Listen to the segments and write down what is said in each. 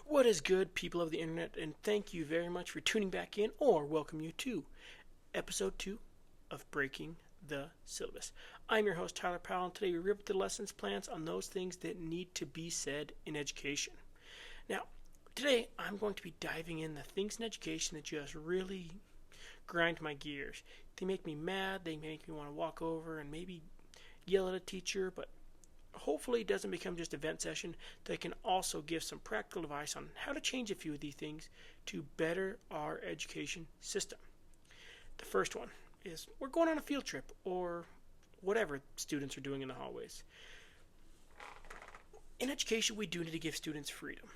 What is good, people of the internet, and thank you very much for tuning back in, or welcome you to episode 2 of Breaking the Syllabus. I'm your host, Tyler Powell, and today we rip the lessons plans on those things that need to be said in education. Now, today I'm going to be diving in the things in education that just really grind my gears. They make me mad, they make me want to walk over and maybe yell at a teacher, but hopefully it doesn't become just a vent session that can also give some practical advice on how to change a few of these things to better our education system. The first one is we're going on a field trip or whatever students are doing in the hallways. In education, we do need to give students freedom.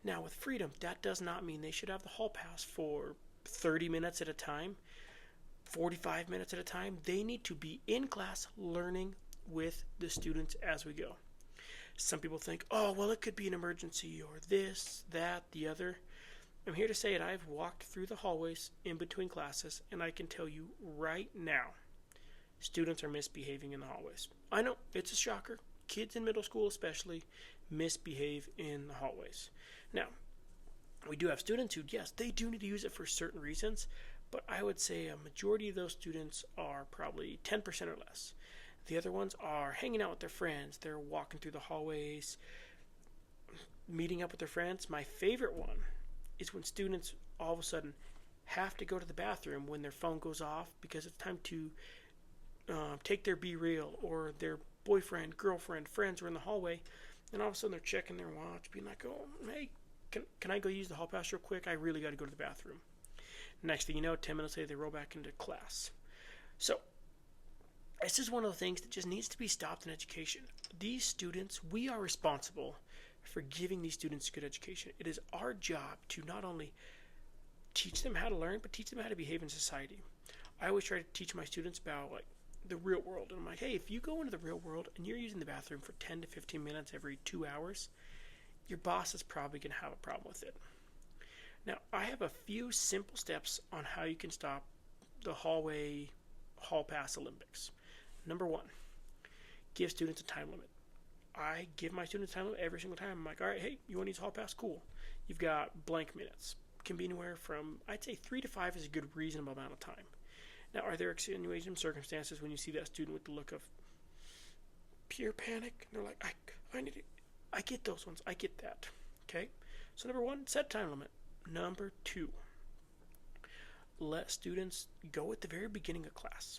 Now, with freedom, that does not mean they should have the hall pass for 30 minutes at a time, 45 minutes at a time. They need to be in class learning with the students as we go. Some people think, oh, well, it could be an emergency or this, that, the other. I'm here to say it. I've walked through the hallways in between classes, and I can tell you right now, students are misbehaving in the hallways. I know, it's a shocker. Kids in middle school especially misbehave in the hallways. Now, we do have students who, yes, they do need to use it for certain reasons, but I would say a majority of those students are probably 10% or less. The other ones are hanging out with their friends. They're walking through the hallways, meeting up with their friends. My favorite one is when students all of a sudden have to go to the bathroom when their phone goes off because it's time to take their BeReal, or their boyfriend, girlfriend, friends are in the hallway, and all of a sudden they're checking their watch, being like, oh, hey, can I go use the hall pass real quick? I really got to go to the bathroom. Next thing you know, 10 minutes later, they roll back into class. So, this is one of the things that just needs to be stopped in education. These students, we are responsible for giving these students good education. It is our job to not only teach them how to learn, but teach them how to behave in society. I always try to teach my students about the real world. And I'm like, hey, if you go into the real world and you're using the bathroom for 10 to 15 minutes every 2 hours, your boss is probably going to have a problem with it. Now, I have a few simple steps on how you can stop the hallway hall pass Olympics. Number 1, give students a time limit. I give my students a time limit every single time. I'm like, all right, hey, you want to use hall pass? Cool. You've got blank minutes. Can be anywhere from, I'd say 3 to 5 is a good reasonable amount of time. Now, are there extenuating circumstances when you see that student with the look of pure panic? And they're like, I need it. I get those ones. I get that. Okay? So number 1, set time limit. Number 2, let students go at the very beginning of class.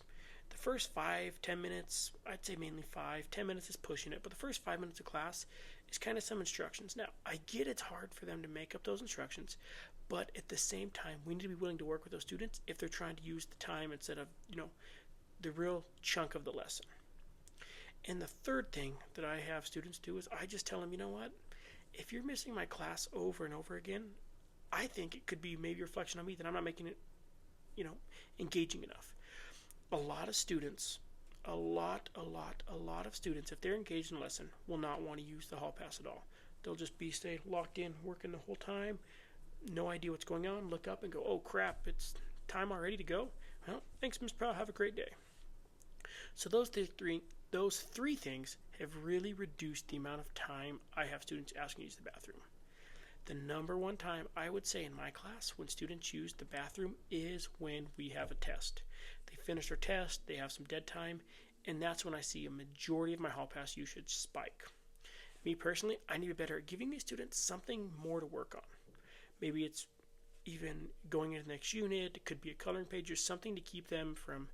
The first 5-10 minutes, I'd say mainly 5-10 minutes is pushing it, but the first 5 minutes of class is kind of some instructions. Now, I get it's hard for them to make up those instructions, but at the same time, we need to be willing to work with those students if they're trying to use the time instead of, the real chunk of the lesson. And the third thing that I have students do is I just tell them, you know what? If you're missing my class over and over again, I think it could be maybe a reflection on me that I'm not making it, engaging enough. A lot of students, a lot of students, if they're engaged in a lesson, will not want to use the hall pass at all. They'll just stay locked in, working the whole time, no idea what's going on, look up and go, oh crap, it's time already to go? Well, thanks, Ms. Powell, have a great day. So those three things have really reduced the amount of time I have students asking to use the bathroom. The number 1 time I would say in my class when students use the bathroom is when we have a test. They finish their test, they have some dead time, and that's when I see a majority of my hall pass usage spike. Me personally, I need to be better at giving these students something more to work on. Maybe it's even going into the next unit, it could be a coloring page, or something to keep them from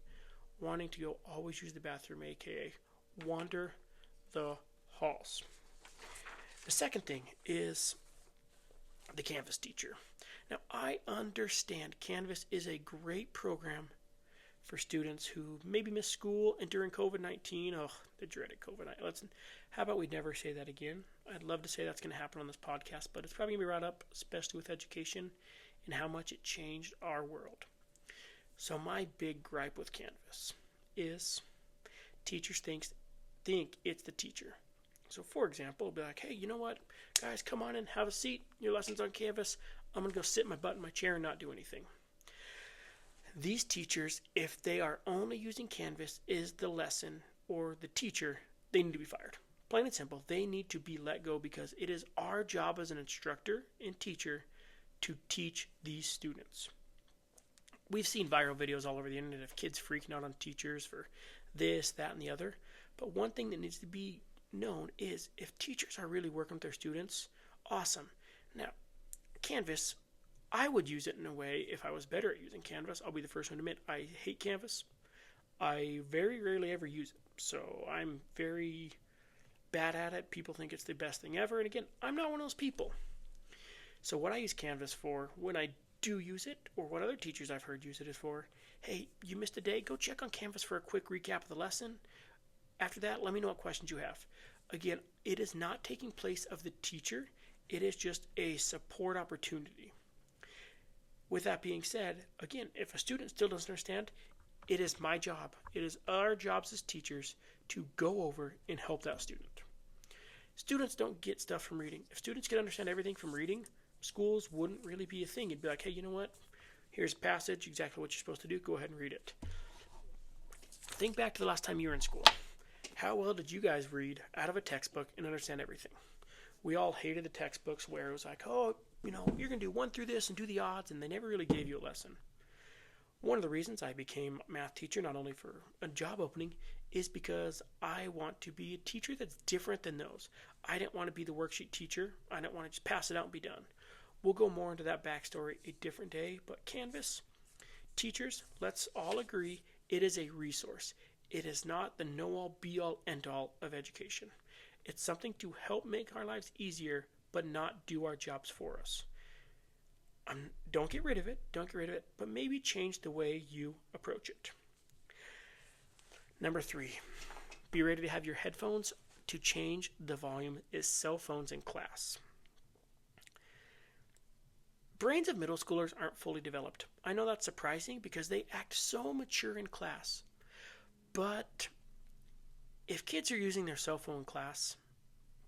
wanting to go always use the bathroom, aka wander the halls. The second thing is the Canvas teacher. Now, I understand Canvas is a great program for students who maybe miss school, and during COVID-19, the dreaded COVID-19. How about we never say that again? I'd love to say that's going to happen on this podcast, but it's probably going to be brought up, especially with education and how much it changed our world. So my big gripe with Canvas is teachers think it's the teacher. So, for example, it'll be like, hey, you know what? Guys, come on in, have a seat. Your lesson's on Canvas. I'm going to go sit my butt in my chair and not do anything. These teachers, if they are only using Canvas is the lesson or the teacher, they need to be fired. Plain and simple, they need to be let go because it is our job as an instructor and teacher to teach these students. We've seen viral videos all over the internet of kids freaking out on teachers for this, that, and the other. But one thing that needs to be known is if teachers are really working with their students, awesome. Now, Canvas, I would use it in a way if I was better at using Canvas. I'll be the first one to admit I hate Canvas. I very rarely ever use it. So I'm very bad at it. People think it's the best thing ever. And again, I'm not one of those people. So what I use Canvas for when I do use it, or what other teachers I've heard use it is for, hey, you missed a day, go check on Canvas for a quick recap of the lesson. After that, let me know what questions you have. Again, it is not taking place of the teacher. It is just a support opportunity. With that being said, again, if a student still doesn't understand, it is my job. It is our jobs as teachers to go over and help that student. Students don't get stuff from reading. If students could understand everything from reading, schools wouldn't really be a thing. It'd be like, hey, you know what? Here's a passage, exactly what you're supposed to do. Go ahead and read it. Think back to the last time you were in school. How well did you guys read out of a textbook and understand everything? We all hated the textbooks where it was like, oh, you know, you're going to do 1 through this and do the odds, and they never really gave you a lesson. One of the reasons I became a math teacher, not only for a job opening, is because I want to be a teacher that's different than those. I didn't want to be the worksheet teacher. I didn't want to just pass it out and be done. We'll go more into that backstory a different day, but Canvas, teachers, let's all agree it is a resource. It is not the know-all, be-all, end-all of education. It's something to help make our lives easier, but not do our jobs for us. Don't get rid of it, but maybe change the way you approach it. Number 3, be ready to have your headphones to change the volume is cell phones in class. Brains of middle schoolers aren't fully developed. I know that's surprising because they act so mature in class. But if kids are using their cell phone in class,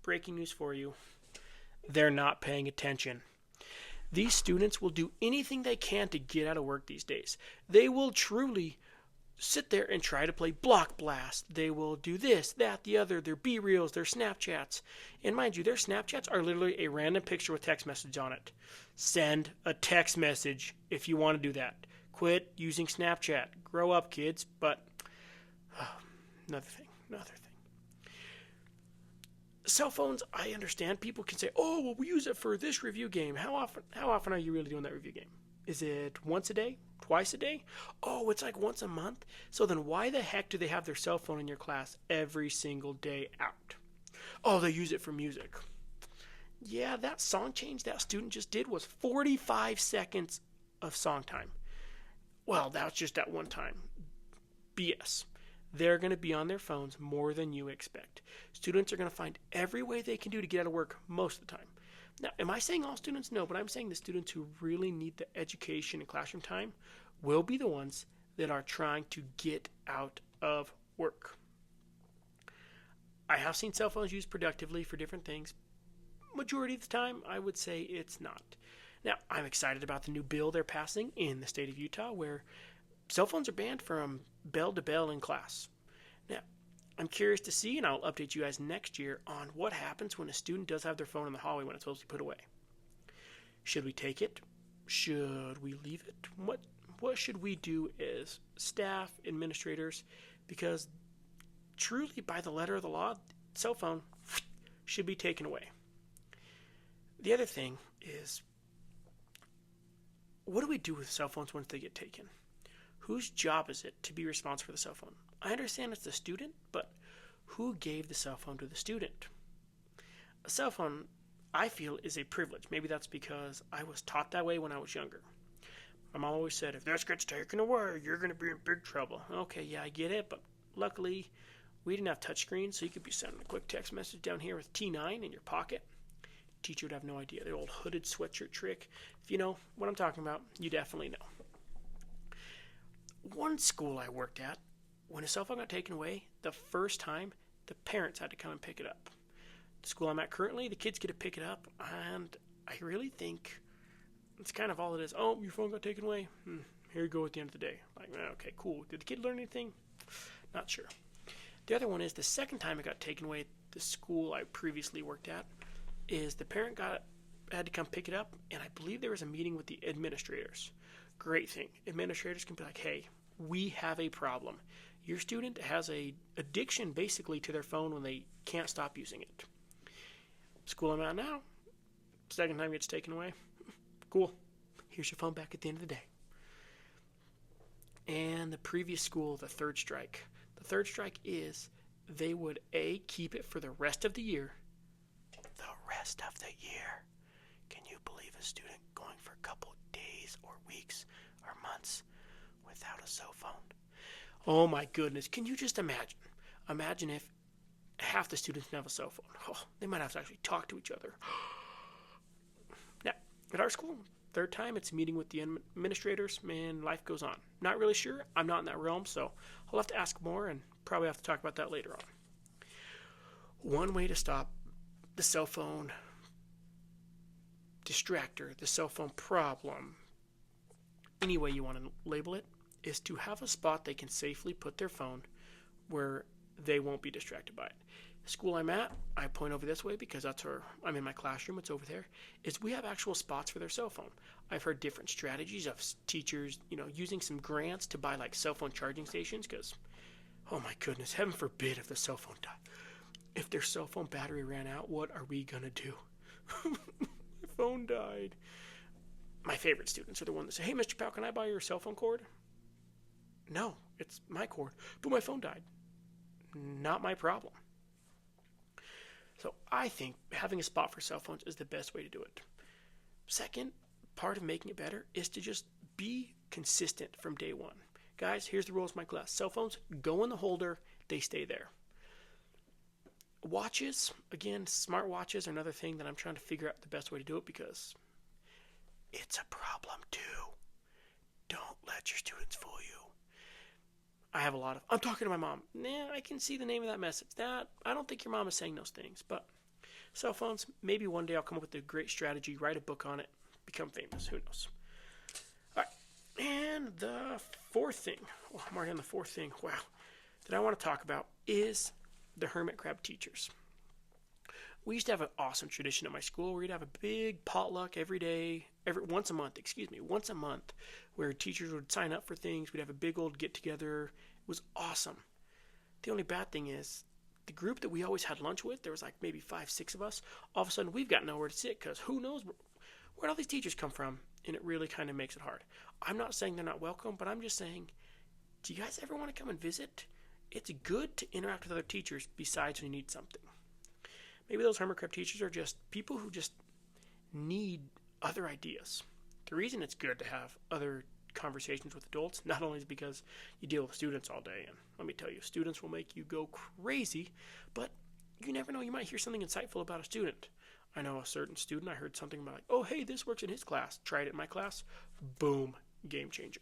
breaking news for you, they're not paying attention. These students will do anything they can to get out of work these days. They will truly sit there and try to play Block Blast. They will do this, that, the other, their B-Reels, their Snapchats. And mind you, their Snapchats are literally a random picture with text message on it. Send a text message if you want to do that. Quit using Snapchat. Grow up, kids. But another thing. Cell phones, I understand. People can say, oh, well, we use it for this review game. How often are you really doing that review game? Is it once a day? Twice a day? Oh, it's like once a month? So then why the heck do they have their cell phone in your class every single day out? Oh, they use it for music. Yeah, that song change that student just did was 45 seconds of song time. Well, that was just at one time. BS. They're going to be on their phones more than you expect. Students are going to find every way they can do to get out of work most of the time. Now, am I saying all students? No, but I'm saying the students who really need the education and classroom time will be the ones that are trying to get out of work. I have seen cell phones used productively for different things. Majority of the time, I would say it's not. Now, I'm excited about the new bill they're passing in the state of Utah where cell phones are banned from bell to bell in class. Now, I'm curious to see, and I'll update you guys next year on what happens when a student does have their phone in the hallway when it's supposed to be put away. Should we take it? Should we leave it? What should we do as staff, administrators? Because truly, by the letter of the law, cell phone should be taken away. The other thing is, what do we do with cell phones once they get taken? Whose job is it to be responsible for the cell phone? I understand it's the student, but who gave the cell phone to the student? A cell phone, I feel, is a privilege. Maybe that's because I was taught that way when I was younger. My mom always said, if this gets taken away, you're going to be in big trouble. Okay, yeah, I get it, but luckily we didn't have touchscreens, so you could be sending a quick text message down here with T9 in your pocket. Teacher would have no idea. The old hooded sweatshirt trick. If you know what I'm talking about, you definitely know. One school I worked at, when a cell phone got taken away, the first time, the parents had to come and pick it up. The school I'm at currently, the kids get to pick it up, and I really think it's kind of all it is. Oh, your phone got taken away? Here you go at the end of the day. Like, okay, cool. Did the kid learn anything? Not sure. The other one is the second time it got taken away, the school I previously worked at is the parent had to come pick it up, and I believe there was a meeting with the administrators. Great thing. Administrators can be like, hey, we have a problem. Your student has a addiction basically to their phone when they can't stop using it. School I'm at now, second time it gets taken away. Cool. Here's your phone back at the end of the day. And the previous school, the third strike. The third strike is they would A, keep it for the rest of the year. The rest of the year. Can you believe a student going for a couple days or weeks or months without a cell phone? Oh my goodness. Can you just imagine? Imagine if half the students didn't have a cell phone. Oh, they might have to actually talk to each other. Now, at our school, third time, it's meeting with the administrators. Man, life goes on. Not really sure. I'm not in that realm, so I'll have to ask more and probably have to talk about that later on. One way to stop the cell phone distractor, the cell phone problem, any way you want to label it, is to have a spot they can safely put their phone where they won't be distracted by it. The school I'm at, I point over this way because that's where I'm in my classroom, it's over there, is we have actual spots for their cell phone. I've heard different strategies of teachers, using some grants to buy like cell phone charging stations because, oh my goodness, heaven forbid if the cell phone died. If their cell phone battery ran out, what are we going to do? My phone died. My favorite students are the ones that say, hey, Mr. Powell, can I buy your cell phone cord? No, it's my cord, but my phone died. Not my problem. So I think having a spot for cell phones is the best way to do it. Second, part of making it better is to just be consistent from day one. Guys, here's the rules of my class. Cell phones go in the holder, they stay there. Watches, again, smart watches are another thing that I'm trying to figure out the best way to do it because it's a problem too. Don't let your students fool you. I have a lot of, I'm talking to my mom. Nah, I can see the name of that message. I don't think your mom is saying those things. But cell phones, maybe one day I'll come up with a great strategy, write a book on it, become famous. Who knows? All right. And the fourth thing, I'm already on the fourth thing, wow, that I want to talk about is the hermit crab teachers. We used to have an awesome tradition at my school where we'd have a big potluck once a month, where teachers would sign up for things. We'd have a big old get-together. It was awesome. The only bad thing is the group that we always had lunch with, there was like maybe 5, 6 of us. All of a sudden, we've got nowhere to sit because who knows where all these teachers come from, and it really kind of makes it hard. I'm not saying they're not welcome, but I'm just saying, do you guys ever want to come and visit? It's good to interact with other teachers besides when you need something. Maybe those hermit crab teachers are just people who just need other ideas. The reason it's good to have other conversations with adults, not only is because you deal with students all day, and let me tell you, students will make you go crazy, but you never know, you might hear something insightful about a student. I know a certain student, I heard something about, oh, hey, this works in his class. Tried it in my class. Boom, game changer.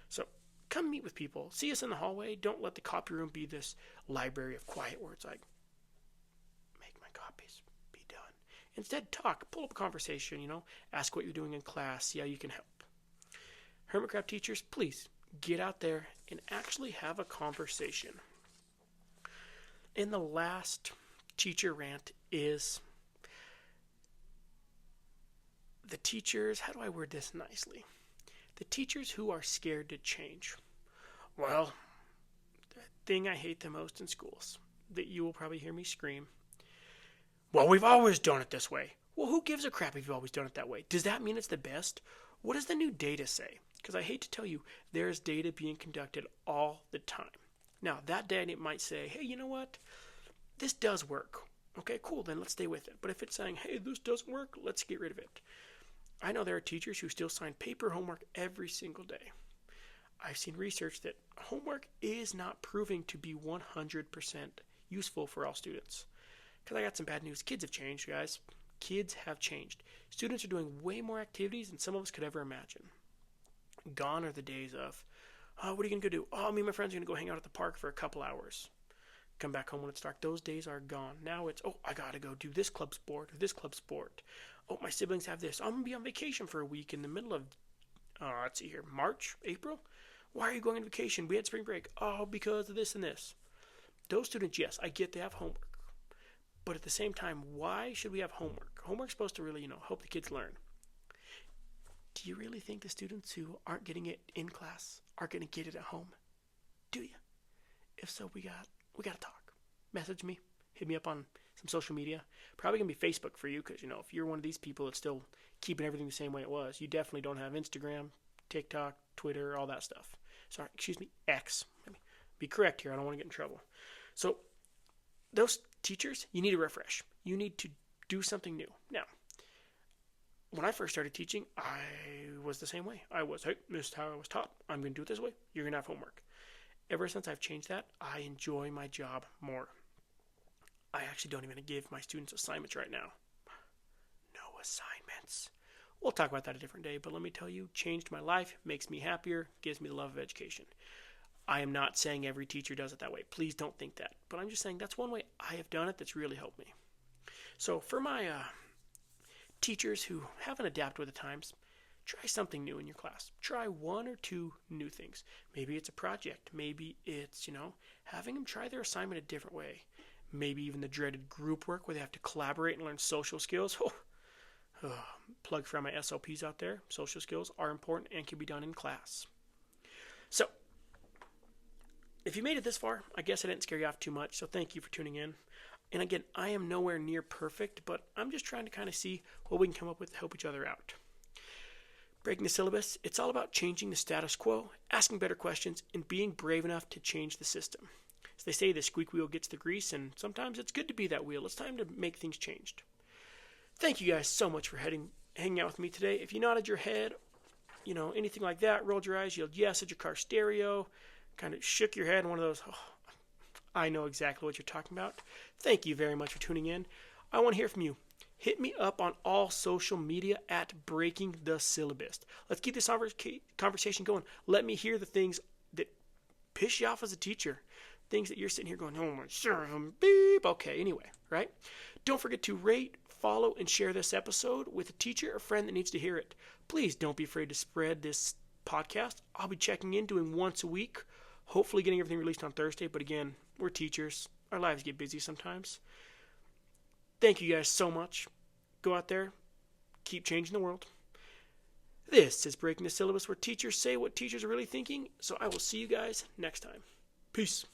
So come meet with people. See us in the hallway. Don't let the copy room be this library of quiet where it's like, copies, be done. Instead, talk, pull up a conversation, ask what you're doing in class, see how you can help. Hermit crab teachers, please get out there and actually have a conversation. And the last teacher rant is the teachers, how do I word this nicely? The teachers who are scared to change. Well, the thing I hate the most in schools, that you will probably hear me scream, well, we've always done it this way. Well, who gives a crap if you've always done it that way? Does that mean it's the best? What does the new data say? Because I hate to tell you, there's data being conducted all the time. Now, that data might say, hey, you know what? This does work. Okay, cool, then let's stay with it. But if it's saying, hey, this doesn't work, let's get rid of it. I know there are teachers who still sign paper homework every single day. I've seen research that homework is not proving to be 100% useful for all students. Because I got some bad news. Kids have changed, guys. Kids have changed. Students are doing way more activities than some of us could ever imagine. Gone are the days of, what are you going to go do? Oh, me and my friends are going to go hang out at the park for a couple hours. Come back home when it's dark. Those days are gone. Now it's, I got to go do this club sport or this club sport. Oh, my siblings have this. I'm going to be on vacation for a week in the middle of, let's see here, March, April? Why are you going on vacation? We had spring break. Oh, because of this and this. Those students, yes, I get they have homework. But at the same time, why should we have homework? Homework's supposed to really, help the kids learn. Do you really think the students who aren't getting it in class are going to get it at home? Do you? If so, we got to talk. Message me. Hit me up on some social media. Probably going to be Facebook for you because, if you're one of these people that's still keeping everything the same way it was, you definitely don't have Instagram, TikTok, Twitter, all that stuff. Sorry, excuse me, X. Let me be correct here. I don't want to get in trouble. So those teachers, you need to refresh. You need to do something new. Now, when I first started teaching, I was the same way. I was, hey, this is how I was taught. I'm going to do it this way. You're going to have homework. Ever since I've changed that, I enjoy my job more. I actually don't even give my students assignments right now. No assignments. We'll talk about that a different day, but let me tell you, changed my life, makes me happier, gives me the love of education. I am not saying every teacher does it that way. Please don't think that. But I'm just saying that's one way I have done it that's really helped me. So for my teachers who haven't adapted with the times, try something new in your class. Try one or two new things. Maybe it's a project. Maybe it's, having them try their assignment a different way. Maybe even the dreaded group work where they have to collaborate and learn social skills. Plug for my SLPs out there. Social skills are important and can be done in class. So, if you made it this far, I guess I didn't scare you off too much, so thank you for tuning in. And again, I am nowhere near perfect, but I'm just trying to kind of see what we can come up with to help each other out. Breaking the Syllabus, it's all about changing the status quo, asking better questions, and being brave enough to change the system. As they say, the squeak wheel gets the grease, and sometimes it's good to be that wheel. It's time to make things changed. Thank you guys so much for hanging out with me today. If you nodded your head, anything like that, rolled your eyes, yelled yes at your car stereo, kind of shook your head in one of those, I know exactly what you're talking about. Thank you very much for tuning in. I want to hear from you. Hit me up on all social media at Breaking the Syllabus. Let's keep this conversation going. Let me hear the things that piss you off as a teacher. Things that you're sitting here going, oh my God, beep. Okay, anyway, right? Don't forget to rate, follow, and share this episode with a teacher or friend that needs to hear it. Please don't be afraid to spread this podcast. I'll be checking in, doing once a week, hopefully getting everything released on Thursday. But again, we're teachers. Our lives get busy sometimes. Thank you guys so much. Go out there. Keep changing the world. This is Breaking the Syllabus, where teachers say what teachers are really thinking. So I will see you guys next time. Peace.